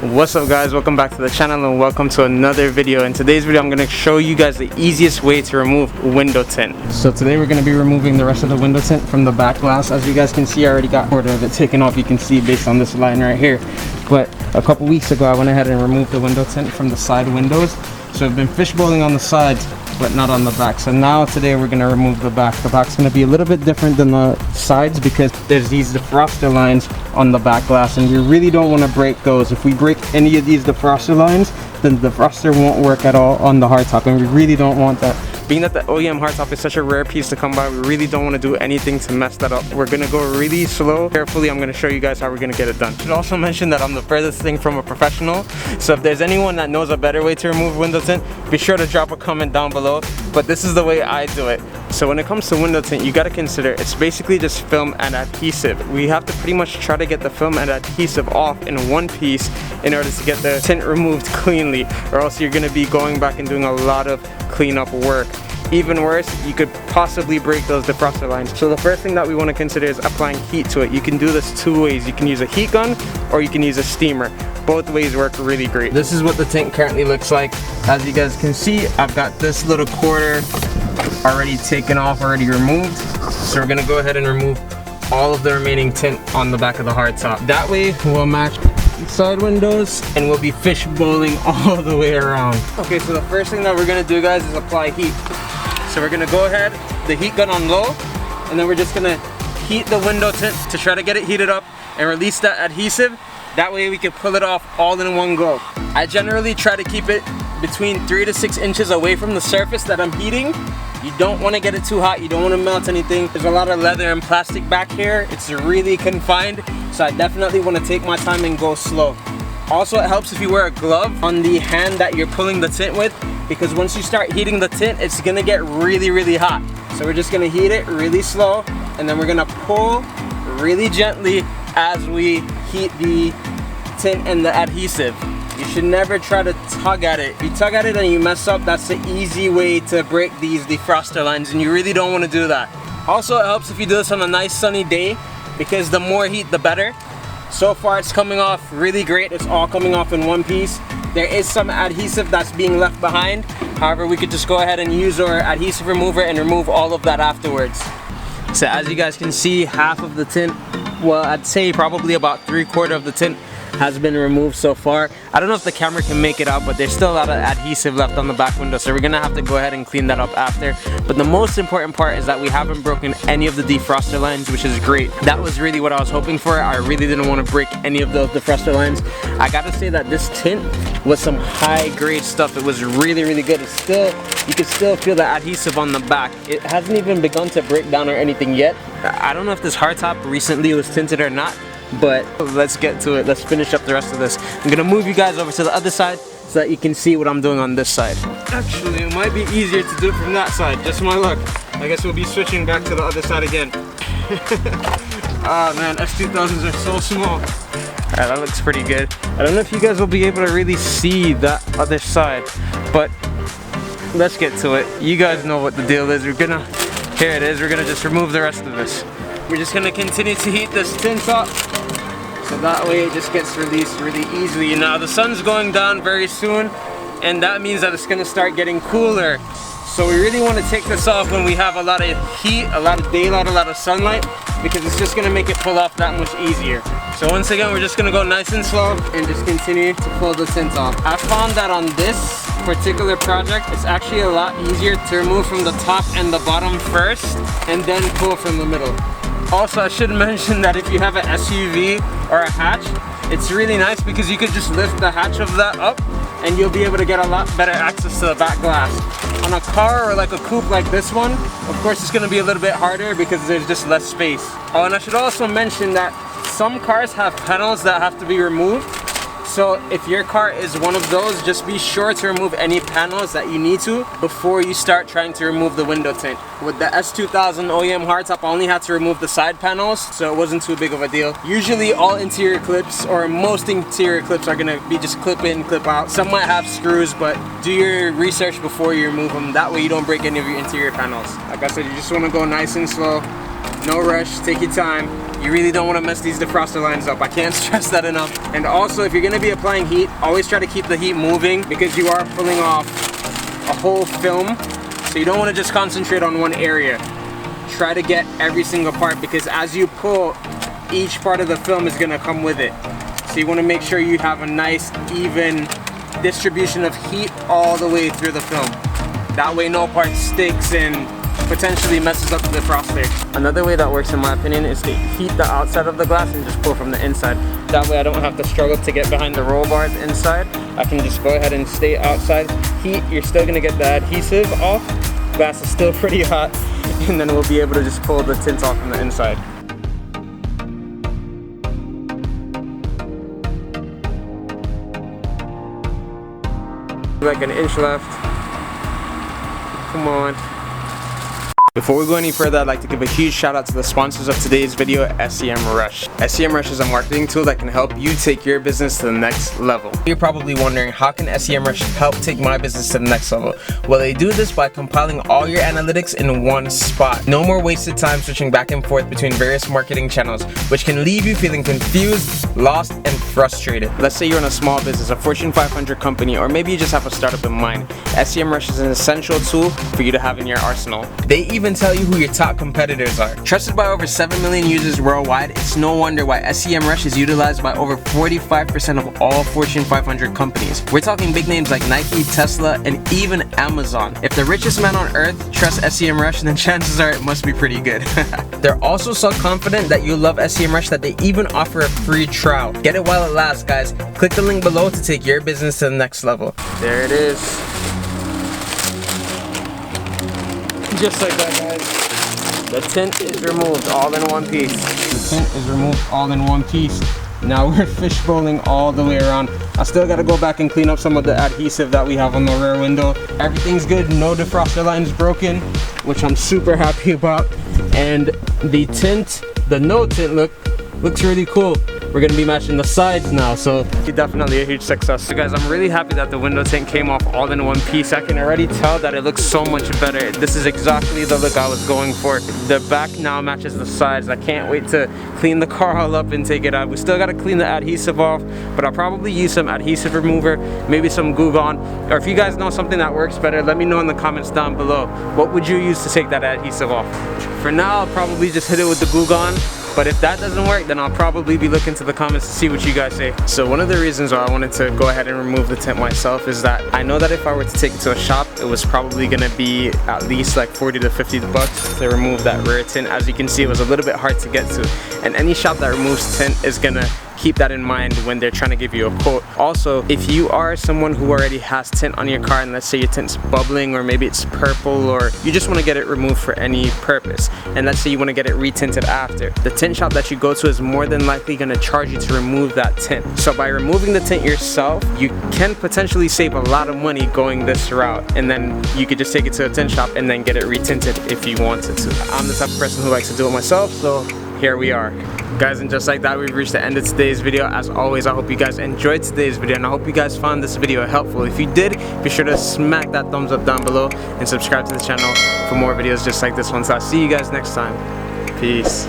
What's up guys, welcome back to the channel and welcome to another video. In today's video I'm going to show you guys the easiest way to remove window tint. So today we're going to be removing the rest of the window tint from the back glass. As you guys can see, I already got part of it taken off. You can see based on this line right here. But a couple weeks ago I went ahead and removed the window tint from the side windows. So I've been fishbowling on the sides but not on the back. So now today we're going to remove the back. The back's going to be a little bit different than the sides because there's these defroster lines on the back glass and you really don't want to break those. If we break any of these defroster lines, then the defroster won't work at all on the hardtop, and we really don't want that. Being that the OEM hardtop is such a rare piece to come by, we really don't want to do anything to mess that up. We're going to go really slow. Carefully, I'm going to show you guys how we're going to get it done. I should also mention that I'm the furthest thing from a professional, so if there's anyone that knows a better way to remove window tint, be sure to drop a comment down below. But this is the way I do it. So when it comes to window tint, you got to consider it's basically just film and adhesive. We have to pretty much try to get the film and adhesive off in one piece in order to get the tint removed cleanly, or else you're going to be going back and doing a lot of cleanup work. Even worse, you could possibly break those defroster lines. So the first thing that we want to consider is applying heat to it. You can do this two ways. You can use a heat gun or you can use a steamer. Both ways work really great. This is what the tint currently looks like. As you guys can see, I've got this little quarter already taken off, already removed. So we're gonna go ahead and remove all of the remaining tint on the back of the hardtop. That way we'll match side windows and we'll be fish bowling all the way around. Okay, so the first thing that we're gonna do, guys, is apply heat. So we're gonna go ahead, the heat gun on low, and then we're just gonna heat the window tint to try to get it heated up and release that adhesive. That way we can pull it off all in one go. I generally try to keep it between 3 to 6 inches away from the surface that I'm heating. You don't want to get it too hot, you don't want to melt anything. There's a lot of leather and plastic back here. It's really confined, so I definitely want to take my time and go slow. Also, it helps if you wear a glove on the hand that you're pulling the tint with, because once you start heating the tint, it's gonna get really hot. So we're just gonna heat it really slow, and then we're gonna pull really gently as we heat the tint and the adhesive. You should never try to tug at it. If you tug at it and you mess up, that's the easy way to break these defroster lines, and you really don't want to do that. Also, it helps if you do this on a nice sunny day, because the more heat the better. So far it's coming off really great. It's all coming off in one piece. There is some adhesive that's being left behind. However, we could just go ahead and use our adhesive remover and remove all of that afterwards. So as you guys can see, half of the tint, well, I'd say probably about 3/4 of the tint has been removed so far. I don't know if the camera can make it out, but there's still a lot of adhesive left on the back window, so we're gonna have to go ahead and clean that up after. But the most important part is that we haven't broken any of the defroster lines, which is great. That was really what I was hoping for. I really didn't want to break any of those defroster lines. I gotta say that this tint was some high grade stuff. It was really good. It's still, you can still feel the adhesive on the back. It hasn't even begun to break down or anything yet. I don't know if this hardtop recently was tinted or not, but let's get to it. Let's finish up the rest of this. I'm gonna move you guys over to the other side so that you can see what I'm doing on this side. Actually, it might be easier to do it from that side. Just my luck. I guess we'll be switching back to the other side again. Ah man, S2000s are so small. Alright, that looks pretty good. I don't know if you guys will be able to really see that other side, but let's get to it. You guys know what the deal is. Here it is. We're gonna just remove the rest of this. We're just gonna continue to heat this tint up, so that way it just gets released really easily. Now the sun's going down very soon, and that means that it's gonna start getting cooler. So we really want to take this off when we have a lot of heat, a lot of daylight, a lot of sunlight, because it's just gonna make it pull off that much easier. So once again, we're just gonna go nice and slow and just continue to pull the tint off. I found that on this particular project, it's actually a lot easier to remove from the top and the bottom first, and then pull from the middle. Also, I should mention that if you have an SUV or a hatch, it's really nice because you could just lift the hatch of that up and you'll be able to get a lot better access to the back glass. On a car or like a coupe like this one, of course it's going to be a little bit harder because there's just less space. Oh, and I should also mention that some cars have panels that have to be removed. So if your car is one of those, just be sure to remove any panels that you need to before you start trying to remove the window tint. With the S2000 OEM hardtop, I only had to remove the side panels, so it wasn't too big of a deal. Usually all interior clips, or most interior clips, are gonna be just clip in, clip out. Some might have screws, but do your research before you remove them. That way you don't break any of your interior panels. Like I said, you just wanna go nice and slow. No rush, take your time. You really don't want to mess these defroster lines up. I can't stress that enough. And also, if you're going to be applying heat, always try to keep the heat moving because you are pulling off a whole film. So you don't want to just concentrate on one area. Try to get every single part because as you pull, each part of the film is going to come with it. So you want to make sure you have a nice, even distribution of heat all the way through the film. That way no part sticks and potentially messes up the defroster. Another way that works in my opinion is to heat the outside of the glass and just pull from the inside. That way I don't have to struggle to get behind the roll bars inside. I can just go ahead and stay outside. Heat, you're still gonna get the adhesive off. Glass is still pretty hot, and then we'll be able to just pull the tint off from the inside. Like an inch left. Come on. Before we go any further, I'd like to give a huge shout out to the sponsors of today's video, SEMRush. SEMRush is a marketing tool that can help you take your business to the next level. You're probably wondering, how can SEMRush help take my business to the next level? Well, they do this by compiling all your analytics in one spot. No more wasted time switching back and forth between various marketing channels, which can leave you feeling confused, lost, and frustrated. Let's say you're in a small business, a Fortune 500 company, or maybe you just have a startup in mind. SEMRush is an essential tool for you to have in your arsenal. They even tell you who your top competitors are. Trusted by over 7 million users worldwide, it's no wonder why SEMRush is utilized by over 45% of all Fortune 500 companies. We're talking big names like Nike, Tesla, and even Amazon. If the richest man on earth trusts SEMRush, then chances are it must be pretty good. They're also so confident that you'll love SEMRush that they even offer a free trial. Get it while it lasts, guys. Click the link below to take your business to the next level. There it is. Just like that, guys. The tint is removed all in one piece. The tint is removed all in one piece. Now we're fishbowling all the way around. I still gotta go back and clean up some of the adhesive that we have on the rear window. Everything's good, no defroster lines broken, which I'm super happy about. And the tint, the no tint look, looks really cool. We're gonna be matching the sides now, so definitely a huge success. So guys, I'm really happy that the window tint came off all in one piece. I can already tell that it looks so much better. This is exactly the look I was going for. The back now matches the sides. I can't wait to clean the car all up and take it out. We still gotta clean the adhesive off, but I'll probably use some adhesive remover, maybe some Glue Gun, or if you guys know something that works better, let me know in the comments down below. What would you use to take that adhesive off? For now, I'll probably just hit it with the Glue Gun. But if that doesn't work, then I'll probably be looking to the comments to see what you guys say. So one of the reasons why I wanted to go ahead and remove the tint myself is that I know that if I were to take it to a shop, it was probably gonna be at least like 40 to 50 bucks to remove that rear tint. As you can see, it was a little bit hard to get to. And any shop that removes tint is gonna keep that in mind when they're trying to give you a quote. Also, if you are someone who already has tint on your car and let's say your tint's bubbling or maybe it's purple or you just want to get it removed for any purpose, and let's say you want to get it retinted after, the tint shop that you go to is more than likely going to charge you to remove that tint. So by removing the tint yourself, you can potentially save a lot of money going this route, and then you could just take it to a tint shop and then get it retinted if you wanted to. I'm the type of person who likes to do it myself, so here we are. Guys, and just like that, we've reached the end of today's video. As always, I hope you guys enjoyed today's video, and I hope you guys found this video helpful. If you did, be sure to smack that thumbs up down below and subscribe to the channel for more videos just like this one. So I'll see you guys next time. Peace.